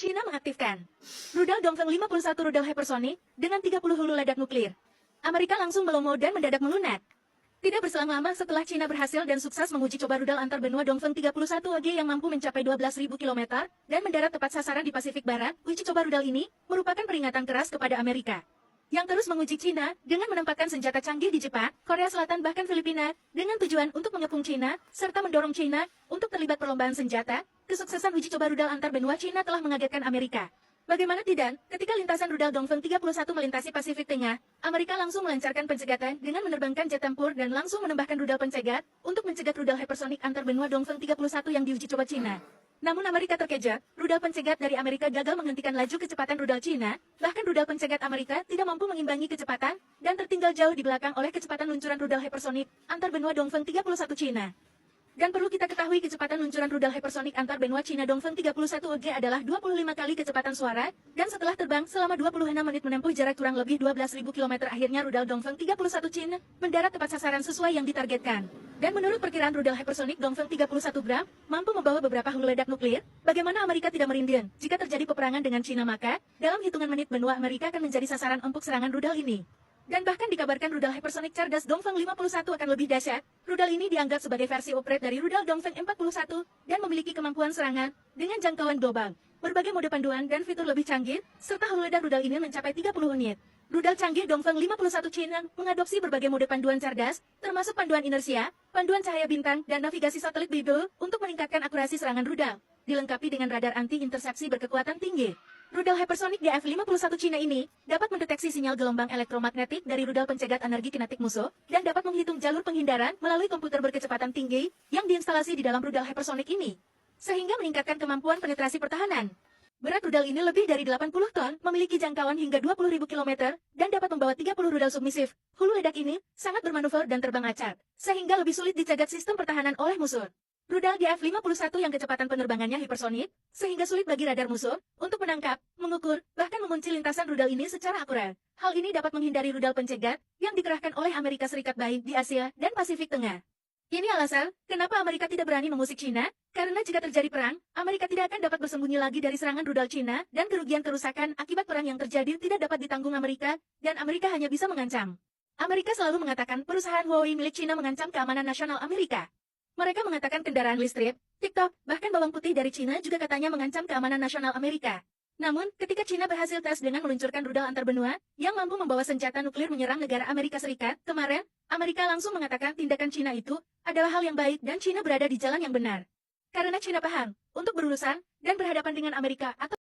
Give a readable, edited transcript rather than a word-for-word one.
China mengaktifkan rudal Dongfeng 51 rudal hypersonic dengan 30 hulu ledak nuklir. Amerika langsung melomo dan mendadak melunak. Tidak berselang lama setelah China berhasil dan sukses menguji coba rudal antar benua Dongfeng 31 AG yang mampu mencapai 12.000 km dan mendarat tepat sasaran di Pasifik Barat, uji coba rudal ini merupakan peringatan keras kepada Amerika yang terus menguji China dengan menempatkan senjata canggih di Jepang, Korea Selatan bahkan Filipina dengan tujuan untuk mengepung China serta mendorong China untuk terlibat perlombaan senjata. Kesuksesan uji coba rudal antar benua China telah mengagetkan Amerika. Bagaimana tidak, ketika lintasan rudal Dongfeng 31 melintasi Pasifik Tengah, Amerika langsung melancarkan pencegatan dengan menerbangkan jet tempur dan langsung menambahkan rudal pencegat untuk mencegat rudal hypersonic antar benua Dongfeng 31 yang diuji coba China. Namun Amerika terkejut, rudal pencegat dari Amerika gagal menghentikan laju kecepatan rudal China, bahkan rudal pencegat Amerika tidak mampu mengimbangi kecepatan dan tertinggal jauh di belakang oleh kecepatan luncuran rudal hypersonic antar benua Dongfeng 31 China. Dan perlu kita ketahui kecepatan luncuran rudal hypersonic antar benua China Dongfeng 31 AG adalah 25 kali kecepatan suara, dan setelah terbang selama 26 menit menempuh jarak kurang lebih 12.000 km akhirnya rudal Dongfeng 31 China mendarat tepat sasaran sesuai yang ditargetkan. Dan menurut perkiraan rudal hypersonic Dongfeng 31 gram mampu membawa beberapa hulu ledak nuklir, bagaimana Amerika tidak merinding jika terjadi peperangan dengan China, maka dalam hitungan menit benua Amerika akan menjadi sasaran empuk serangan rudal ini. Dan bahkan dikabarkan rudal hypersonic cerdas Dongfeng 51 akan lebih dahsyat. Rudal ini dianggap sebagai versi upgrade dari rudal Dongfeng 41 dan memiliki kemampuan serangan dengan jangkauan global, berbagai mode panduan dan fitur lebih canggih, serta hulu ledak rudal ini mencapai 30 unit. Rudal canggih Dongfeng 51 China mengadopsi berbagai mode panduan cerdas, termasuk panduan inersia, panduan cahaya bintang, dan navigasi satelit Beagle untuk meningkatkan akurasi serangan rudal, dilengkapi dengan radar anti-intersepsi berkekuatan tinggi. Rudal hypersonic DF-51 China ini dapat mendeteksi sinyal gelombang elektromagnetik dari rudal pencegat energi kinetik musuh dan dapat menghitung jalur penghindaran melalui komputer berkecepatan tinggi yang diinstalasi di dalam rudal hypersonic ini, sehingga meningkatkan kemampuan penetrasi pertahanan. Berat rudal ini lebih dari 80 ton, memiliki jangkauan hingga 20.000 km, dan dapat membawa 30 rudal submisif. Hulu ledak ini sangat bermanuver dan terbang acak, sehingga lebih sulit dicegat sistem pertahanan oleh musuh. Rudal DF-51 yang kecepatan penerbangannya hipersonik, sehingga sulit bagi radar musuh untuk menangkap, mengukur, bahkan mengunci lintasan rudal ini secara akurat. Hal ini dapat menghindari rudal pencegat yang dikerahkan oleh Amerika Serikat baik di Asia dan Pasifik Tengah. Ini alasan kenapa Amerika tidak berani mengusik China, karena jika terjadi perang, Amerika tidak akan dapat bersembunyi lagi dari serangan rudal China, dan kerugian kerusakan akibat perang yang terjadi tidak dapat ditanggung Amerika, dan Amerika hanya bisa mengancam. Amerika selalu mengatakan perusahaan Huawei milik China mengancam keamanan nasional Amerika. Mereka mengatakan kendaraan listrik, TikTok, bahkan bawang putih dari China juga katanya mengancam keamanan nasional Amerika. Namun, ketika China berhasil tes dengan meluncurkan rudal antar benua yang mampu membawa senjata nuklir menyerang negara Amerika Serikat, kemarin, Amerika langsung mengatakan tindakan China itu adalah hal yang baik dan China berada di jalan yang benar. Karena China paham untuk berurusan dan berhadapan dengan Amerika atau